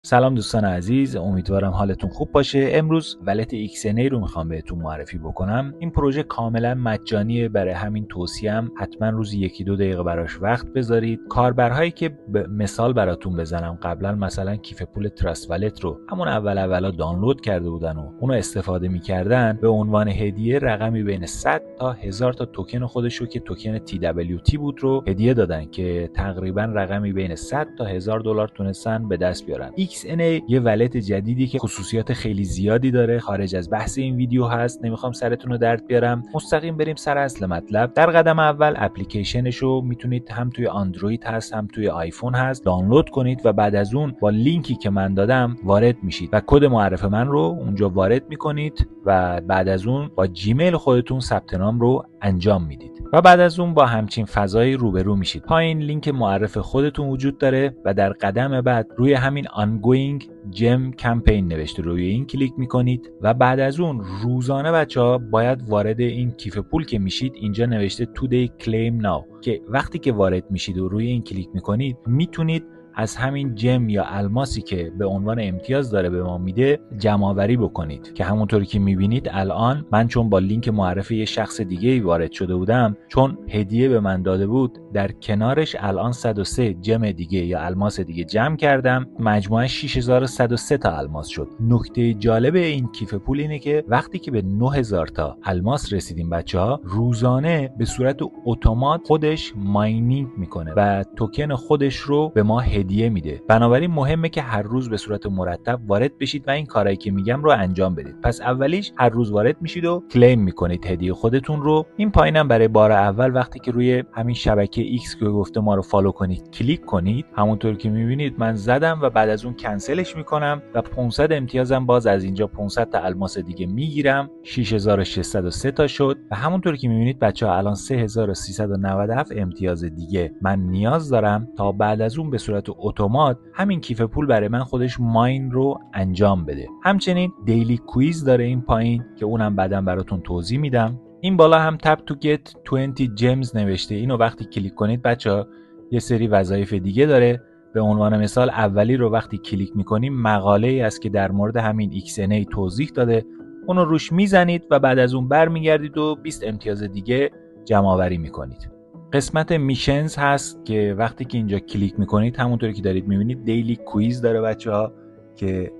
سلام دوستان عزیز، امیدوارم حالتون خوب باشه. امروز ولت XNA رو میخوام بهتون معرفی بکنم. این پروژه کاملا مجانیه، برای همین توصیه‌ام حتما روزی 1-2 دقیقه براش وقت بذارید. کاربرهایی که مثال براتون بزنم قبلا مثلا کیف پول تراست ولت رو همون اولا دانلود کرده بودن و اونو استفاده میکردن، به عنوان هدیه رقمی بین 100 تا 1000 تا توکن خودشو که توکن TWT بود رو هدیه دادن که تقریبا رقمی بین 100 تا 1000 دلار تونستن به دست بیارن. XNA یه ولت جدیدی که خصوصیات خیلی زیادی داره، خارج از بحث این ویدیو هست، نمیخوام سرتون رو درد بیارم. مستقیم بریم سر اصل مطلب. در قدم اول اپلیکیشنش رو میتونید هم توی اندروید هست هم توی آیفون هست دانلود کنید و بعد از اون با لینکی که من دادم وارد میشید و کد معرف من رو اونجا وارد میکنید و بعد از اون با جیمیل خودتون ثبت نام رو انجام میدید و بعد از اون با همچین فضایی روبرو میشید. پایین لینک معرف خودتون وجود داره و در قدم بعد روی همین ongoing gem campaign نوشته، روی این کلیک میکنید و بعد از اون روزانه بچه‌ها باید وارد این کیف پول که میشید اینجا نوشته today claim now که وقتی که وارد میشید و روی این کلیک میکنید میتونید از همین جم یا الماسی که به عنوان امتیاز داره به ما میده جمع آوری بکنید که همونطوری که میبینید الان من چون با لینک معرفی یه شخص دیگه وارد شده بودم، چون هدیه به من داده بود، در کنارش الان 103 جم دیگه یا الماس دیگه جمع کردم، مجموعه 6103 تا الماس شد. نکته جالب این کیف پول اینه که وقتی که به 9000 تا الماس رسیدیم بچه‌ها، روزانه به صورت اتومات خودش ماینینگ میکنه و توکن خودش رو به ما هدیه میده. بنابراین مهمه که هر روز به صورت مرتب وارد بشید و این کارایی که میگم رو انجام بدید. پس اولیش هر روز وارد میشید و کلیم میکنید هدیه خودتون رو. این پایینم برای بار اول وقتی که روی همین شبکه ایکس که گفته ما رو فالو کنید کلیک کنید، همونطور که میبینید من زدم و بعد از اون کنسلش میکنم و 500 امتیازم باز از اینجا 500 تا الماس دیگه میگیرم. 6603 تا شد و همونطور که میبینید بچه‌ها الان 3397 امتیاز دیگه من نیاز دارم تا بعد از اون به صورت اتومات همین کیف پول برای من خودش ماین رو انجام بده. همچنین دیلی کویز داره این پایین که اونم بعداً براتون توضیح میدم. این بالا هم tap to get 20 gems نوشته، اینو وقتی کلیک کنید بچه‌ها یه سری وظایف دیگه داره. به عنوان مثال اولی رو وقتی کلیک میکنیم مقاله‌ای است که در مورد همین XNA توضیح داده، اونو روش میزنید و بعد از اون برمیگردید و 20 امتیاز دیگه جمع آوری میکنید. قسمت میشنز هست که وقتی که اینجا کلیک میکنید همونطوری که دارید میبینید دیلی کویز داره بچه‌ها که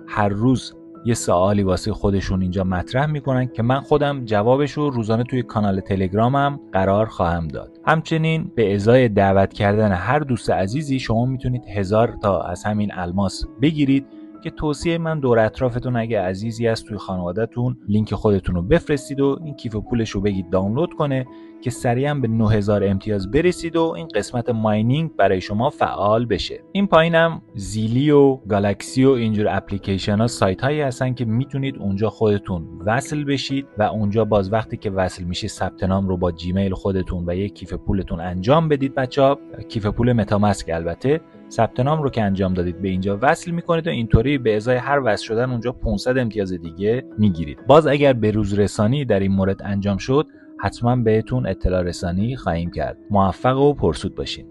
هر روز یه سوالی واسه خودشون اینجا مطرح میکنن که من خودم جوابش رو روزانه توی کانال تلگرامم قرار خواهم داد. همچنین به ازای دعوت کردن هر دوست عزیزی شما میتونید 1000 تا از همین الماس بگیرید که توصیه من دور اطرافتون اگه عزیزی هست توی خانواده‌تون لینک خودتون رو بفرستید و این کیف پولش رو بگید دانلود کنه که سریعا به 9000 امتیاز برسید و این قسمت ماینینگ برای شما فعال بشه. این پایینم زیلی و گالاکسی و اینجور اپلیکیشن ها سایت هایی هستن که میتونید اونجا خودتون وصل بشید و اونجا باز وقتی که وصل میشه ثبت نام رو با جیمیل خودتون و یک کیف پولتون انجام بدید بچه‌ها. کیف پول متاماسک البته. ثبت نام رو که انجام دادید به اینجا وصل میکنید و اینطوری به ازای هر وصل شدن اونجا 500 امتیاز دیگه میگیرید. باز اگر به روز رسانی در این مورد انجام شد حتما بهتون اطلاع رسانی خواهیم کرد. موفق و پرسود باشین.